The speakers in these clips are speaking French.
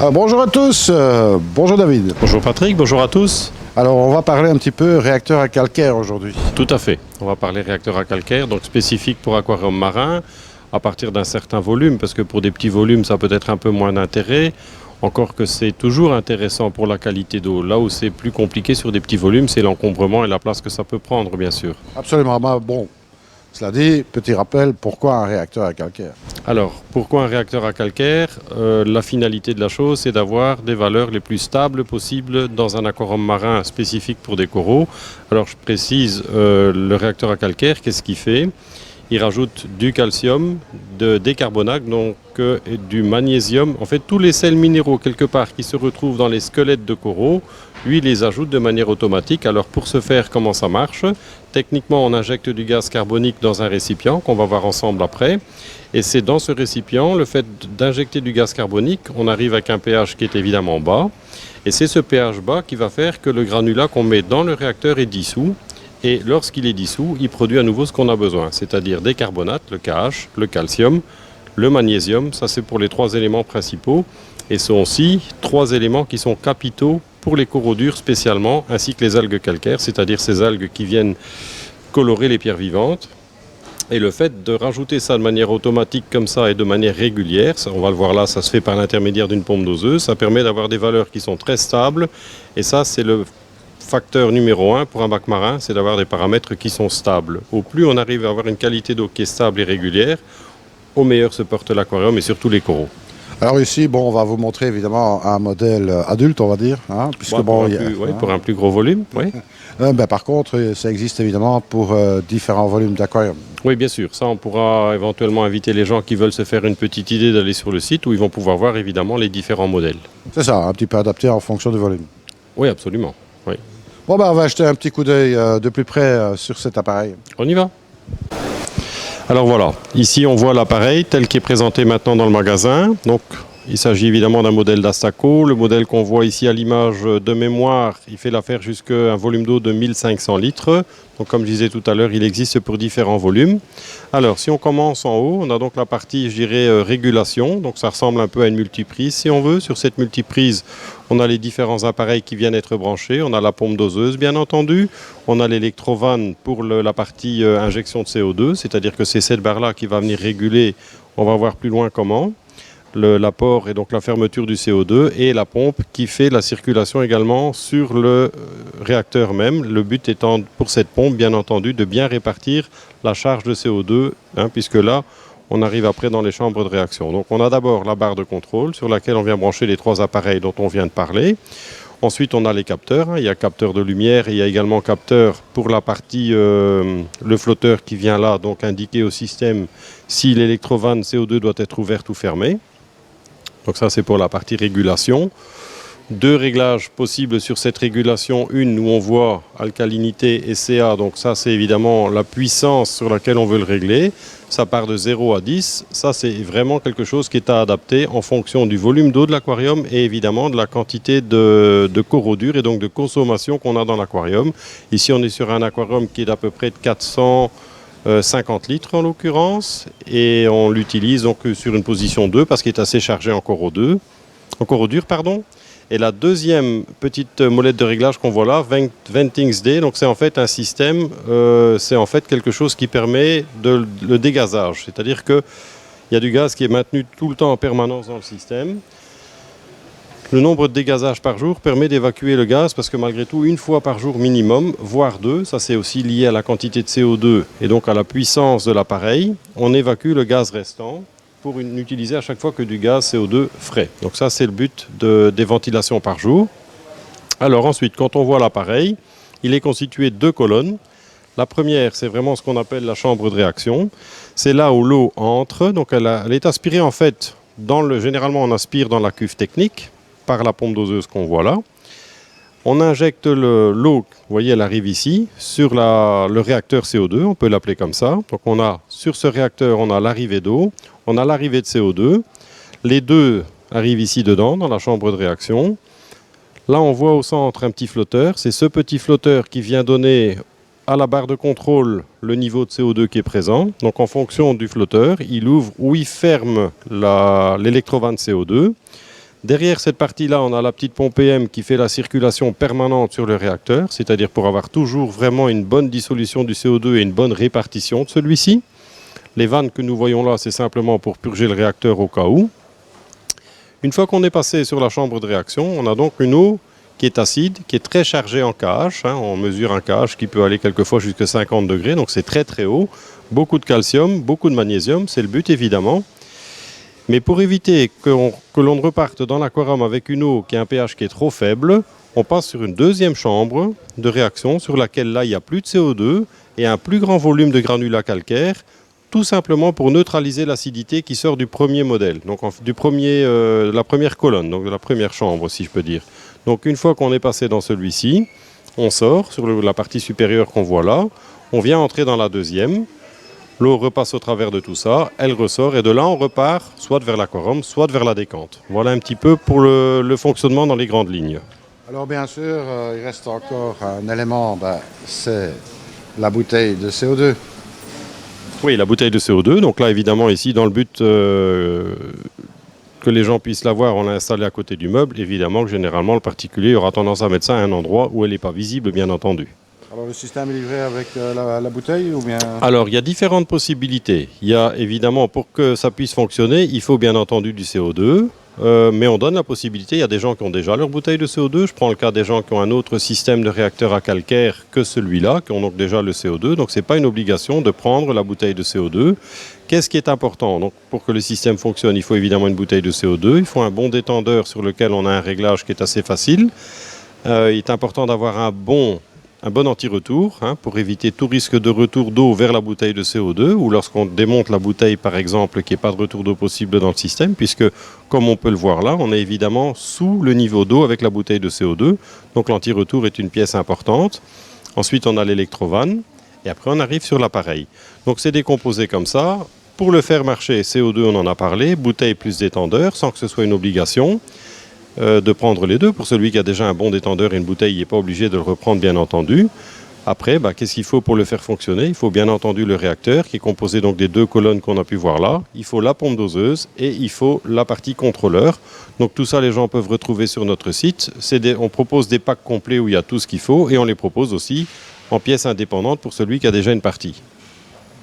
Bonjour à tous, bonjour David. Bonjour Patrick, bonjour à tous. Alors on va parler un petit peu réacteur à calcaire aujourd'hui. Tout à fait. On va parler réacteur à calcaire, donc spécifique pour aquarium marin, à partir d'un certain volume, parce que pour des petits volumes, ça peut être un peu moins d'intérêt. Encore que c'est toujours intéressant pour la qualité d'eau. Là où c'est plus compliqué sur des petits volumes, c'est l'encombrement et la place que ça peut prendre, bien sûr. Absolument. Bon, cela dit, petit rappel, pourquoi un réacteur à calcaire? Alors, pourquoi un réacteur à calcaire? La finalité de la chose, c'est d'avoir des valeurs les plus stables possibles dans un aquarium marin spécifique pour des coraux. Alors, je précise, le réacteur à calcaire, qu'est-ce qu'il fait? Il rajoute du calcium, des carbonates, donc du magnésium. En fait, tous les sels minéraux, quelque part, qui se retrouvent dans les squelettes de coraux, lui, il les ajoute de manière automatique. Alors, pour ce faire, comment ça marche? Techniquement, on injecte du gaz carbonique dans un récipient, qu'on va voir ensemble après. Et c'est dans ce récipient, le fait d'injecter du gaz carbonique, on arrive avec un pH qui est évidemment bas. Et c'est ce pH bas qui va faire que le granulat qu'on met dans le réacteur est dissous. Et lorsqu'il est dissous, il produit à nouveau ce qu'on a besoin, c'est-à-dire des carbonates, le KH, le calcium, le magnésium. Ça, c'est pour les trois éléments principaux. Et ce sont aussi trois éléments qui sont capitaux pour les coraux durs spécialement, ainsi que les algues calcaires, c'est-à-dire ces algues qui viennent colorer les pierres vivantes. Et le fait de rajouter ça de manière automatique comme ça et de manière régulière, on va le voir là, ça se fait par l'intermédiaire d'une pompe doseuse, ça permet d'avoir des valeurs qui sont très stables. Et ça, c'est le facteur numéro 1 pour un bac marin, c'est d'avoir des paramètres qui sont stables. Au plus on arrive à avoir une qualité d'eau qui est stable et régulière, au meilleur se porte l'aquarium et surtout les coraux. Alors ici, on va vous montrer évidemment un modèle adulte, on va dire. Puisque, pour un plus gros volume, oui. Par contre, ça existe évidemment pour différents volumes d'aquarium. Oui, bien sûr. Ça, on pourra éventuellement inviter les gens qui veulent se faire une petite idée d'aller sur le site où ils vont pouvoir voir évidemment les différents modèles. C'est ça, un petit peu adapté en fonction du volume. Oui, absolument. Oui. On va jeter un petit coup d'œil de plus près sur cet appareil. On y va. Alors voilà, ici on voit l'appareil tel qu'il est présenté maintenant dans le magasin. Donc il s'agit évidemment d'un modèle d'Astaco. Le modèle qu'on voit ici à l'image de mémoire, il fait l'affaire jusqu'à un volume d'eau de 1500 litres. Donc comme je disais tout à l'heure, il existe pour différents volumes. Alors si on commence en haut, on a donc la partie, je dirais, régulation. Donc ça ressemble un peu à une multiprise si on veut. Sur cette multiprise, on a les différents appareils qui viennent être branchés. On a la pompe doseuse bien entendu. On a l'électrovanne pour la partie injection de CO2. C'est-à-dire que c'est cette barre-là qui va venir réguler. On va voir plus loin comment. L'apport et donc la fermeture du CO2 et la pompe qui fait la circulation également sur le réacteur même. Le but étant pour cette pompe, bien entendu, de bien répartir la charge de CO2, puisque là, on arrive après dans les chambres de réaction. Donc on a d'abord la barre de contrôle sur laquelle on vient brancher les trois appareils dont on vient de parler. Ensuite, on a les capteurs. Il y a capteur de lumière et il y a également capteur pour la partie, le flotteur qui vient là, donc indiquer au système si l'électrovanne CO2 doit être ouverte ou fermée. Donc ça, c'est pour la partie régulation. Deux réglages possibles sur cette régulation. Une où on voit alcalinité et CA. Donc ça, c'est évidemment la puissance sur laquelle on veut le régler. Ça part de 0 à 10. Ça, c'est vraiment quelque chose qui est à adapter en fonction du volume d'eau de l'aquarium et évidemment de la quantité de coraux durs et donc de consommation qu'on a dans l'aquarium. Ici, on est sur un aquarium qui est d'à peu près de 450 litres en l'occurrence, et on l'utilise donc sur une position 2 parce qu'il est assez chargé en coraux durs. Et la deuxième petite molette de réglage qu'on voit là, Ventings Day, donc c'est en fait un système, c'est en fait quelque chose qui permet le dégazage, c'est-à-dire qu'il y a du gaz qui est maintenu tout le temps en permanence dans le système. Le nombre de dégazages par jour permet d'évacuer le gaz parce que malgré tout, une fois par jour minimum, voire deux, ça c'est aussi lié à la quantité de CO2 et donc à la puissance de l'appareil, on évacue le gaz restant pour n'utiliser à chaque fois que du gaz CO2 frais. Donc ça c'est le but des ventilations par jour. Alors ensuite, quand on voit l'appareil, il est constitué de deux colonnes. La première, c'est vraiment ce qu'on appelle la chambre de réaction. C'est là où l'eau entre, donc elle est aspirée en fait, généralement on aspire dans la cuve technique, par la pompe doseuse qu'on voit là. On injecte l'eau, vous voyez, elle arrive ici, sur le réacteur CO2, on peut l'appeler comme ça. Donc sur ce réacteur, on a l'arrivée d'eau, on a l'arrivée de CO2. Les deux arrivent ici dedans, dans la chambre de réaction. Là, on voit au centre un petit flotteur. C'est ce petit flotteur qui vient donner à la barre de contrôle le niveau de CO2 qui est présent. Donc en fonction du flotteur, il ouvre ou il ferme l'électrovanne CO2. Derrière cette partie-là, on a la petite pompe PM qui fait la circulation permanente sur le réacteur, c'est-à-dire pour avoir toujours vraiment une bonne dissolution du CO2 et une bonne répartition de celui-ci. Les vannes que nous voyons là, c'est simplement pour purger le réacteur au cas où. Une fois qu'on est passé sur la chambre de réaction, on a donc une eau qui est acide, qui est très chargée en KH. On mesure un KH qui peut aller quelquefois jusqu'à 50 degrés, donc c'est très très haut. Beaucoup de calcium, beaucoup de magnésium, c'est le but évidemment. Mais pour éviter que l'on ne reparte dans l'aquarium avec une eau qui a un pH qui est trop faible, on passe sur une deuxième chambre de réaction sur laquelle là il n'y a plus de CO2 et un plus grand volume de granulats calcaires, tout simplement pour neutraliser l'acidité qui sort du premier modèle, donc de la première colonne, donc de la première chambre si je peux dire. Donc une fois qu'on est passé dans celui-ci, on sort sur la partie supérieure qu'on voit là, on vient entrer dans la deuxième. L'eau repasse au travers de tout ça, elle ressort et de là on repart soit vers l'aquarium, soit vers la décante. Voilà un petit peu pour le fonctionnement dans les grandes lignes. Alors bien sûr, il reste encore un élément, c'est la bouteille de CO2. Oui, la bouteille de CO2. Donc là évidemment ici dans le but que les gens puissent la voir, on l'a installée à côté du meuble. Évidemment que généralement le particulier aura tendance à mettre ça à un endroit où elle n'est pas visible bien entendu. Alors le système est livré avec la bouteille ou bien... Alors il y a différentes possibilités. Il y a évidemment pour que ça puisse fonctionner, il faut bien entendu du CO2. Mais on donne la possibilité, il y a des gens qui ont déjà leur bouteille de CO2. Je prends le cas des gens qui ont un autre système de réacteur à calcaire que celui-là, qui ont donc déjà le CO2. Donc ce n'est pas une obligation de prendre la bouteille de CO2. Qu'est-ce qui est important? Donc, pour que le système fonctionne, il faut évidemment une bouteille de CO2. Il faut un bon détendeur sur lequel on a un réglage qui est assez facile. Il est important d'avoir un bon anti-retour pour éviter tout risque de retour d'eau vers la bouteille de CO2 ou lorsqu'on démonte la bouteille par exemple qu'il n'y ait pas de retour d'eau possible dans le système puisque comme on peut le voir là on est évidemment sous le niveau d'eau avec la bouteille de CO2 donc l'anti-retour est une pièce importante. Ensuite on a l'électrovanne et après on arrive sur l'appareil. Donc c'est décomposé comme ça. Pour le faire marcher CO2 on en a parlé, bouteille plus détendeur sans que ce soit une obligation. De prendre les deux. Pour celui qui a déjà un bon détendeur et une bouteille, il n'est pas obligé de le reprendre, bien entendu. Après, qu'est-ce qu'il faut pour le faire fonctionner? Il faut bien entendu le réacteur, qui est composé donc des deux colonnes qu'on a pu voir là. Il faut la pompe doseuse et il faut la partie contrôleur. Donc tout ça, les gens peuvent retrouver sur notre site. On propose des packs complets où il y a tout ce qu'il faut et on les propose aussi en pièces indépendantes pour celui qui a déjà une partie.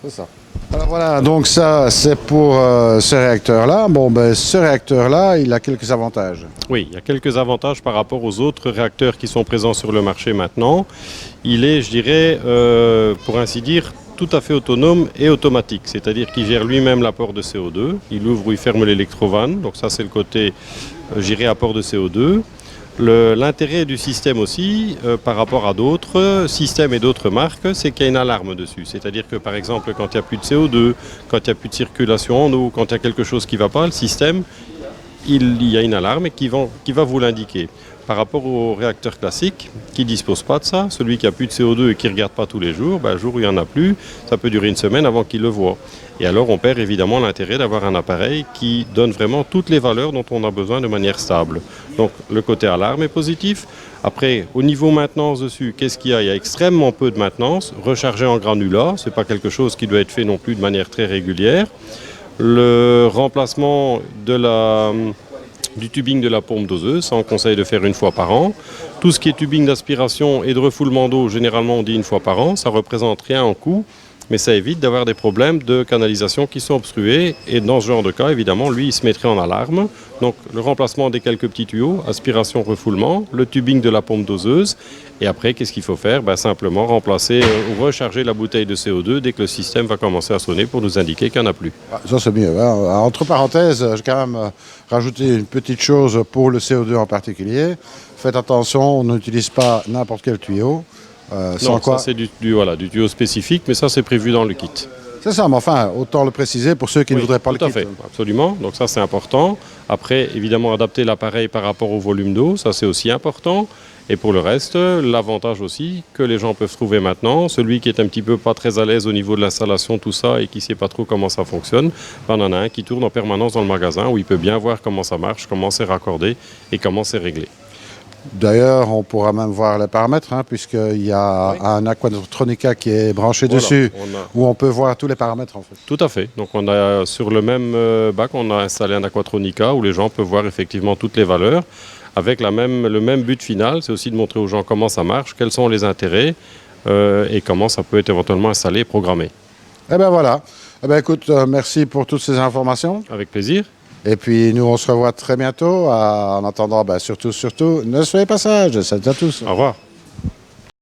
C'est ça. Alors voilà, donc ça c'est pour ce réacteur-là. Ce réacteur-là, il a quelques avantages. Oui, il y a quelques avantages par rapport aux autres réacteurs qui sont présents sur le marché maintenant. Il est, je dirais, pour ainsi dire, tout à fait autonome et automatique. C'est-à-dire qu'il gère lui-même l'apport de CO2. Il ouvre ou il ferme l'électrovanne. Donc ça c'est le côté, apport de CO2. L'intérêt du système aussi, par rapport à d'autres systèmes et d'autres marques, c'est qu'il y a une alarme dessus. C'est-à-dire que par exemple, quand il n'y a plus de CO2, quand il n'y a plus de circulation en eau, quand il y a quelque chose qui ne va pas, le système, il y a une alarme qui va vous l'indiquer. Par rapport au réacteur classique, qui ne dispose pas de ça, celui qui n'a plus de CO2 et qui ne regarde pas tous les jours, le jour où il n'y en a plus, ça peut durer une semaine avant qu'il le voit. Et alors on perd évidemment l'intérêt d'avoir un appareil qui donne vraiment toutes les valeurs dont on a besoin de manière stable. Donc le côté alarme est positif. Après, au niveau maintenance dessus, qu'est-ce qu'il y a? Il y a extrêmement peu de maintenance. Recharger en granulat, ce n'est pas quelque chose qui doit être fait non plus de manière très régulière. Le remplacement du tubing de la pompe doseuse, ça on conseille de faire une fois par an. Tout ce qui est tubing d'aspiration et de refoulement d'eau, généralement on dit une fois par an, ça ne représente rien en coût. Mais ça évite d'avoir des problèmes de canalisation qui sont obstrués. Et dans ce genre de cas, évidemment, lui, il se mettrait en alarme. Donc, le remplacement des quelques petits tuyaux, aspiration, refoulement, le tubing de la pompe doseuse. Et après, qu'est-ce qu'il faut faire? Simplement remplacer ou recharger la bouteille de CO2 dès que le système va commencer à sonner pour nous indiquer qu'il n'y en a plus. Ça, c'est mieux. Entre parenthèses, je vais quand même rajouter une petite chose pour le CO2 en particulier. Faites attention, on n'utilise pas n'importe quel tuyau. Non, ça c'est du tuyau spécifique, mais ça c'est prévu dans le kit. C'est ça, mais enfin, autant le préciser pour ceux qui ne voudraient pas le kit. Tout à fait, absolument. Donc ça c'est important. Après, évidemment, adapter l'appareil par rapport au volume d'eau, ça c'est aussi important. Et pour le reste, l'avantage aussi que les gens peuvent trouver maintenant, celui qui est un petit peu pas très à l'aise au niveau de l'installation, tout ça, et qui ne sait pas trop comment ça fonctionne, on en a un qui tourne en permanence dans le magasin où il peut bien voir comment ça marche, comment c'est raccordé et comment c'est réglé. D'ailleurs, on pourra même voir les paramètres, hein, puisqu'il y a un Aquatronica qui est branché Voilà, dessus, on a- où on peut voir tous les paramètres en fait. Tout à fait. Donc on a sur le même bac, on a installé un Aquatronica où les gens peuvent voir effectivement toutes les valeurs avec le même but final, c'est aussi de montrer aux gens comment ça marche, quels sont les intérêts et comment ça peut être éventuellement installé et programmé. Eh ben voilà. Eh ben écoute, merci pour toutes ces informations. Avec plaisir. Et puis nous, on se revoit très bientôt. En attendant, ben, surtout, ne soyez pas sages. Salut à tous. Au revoir.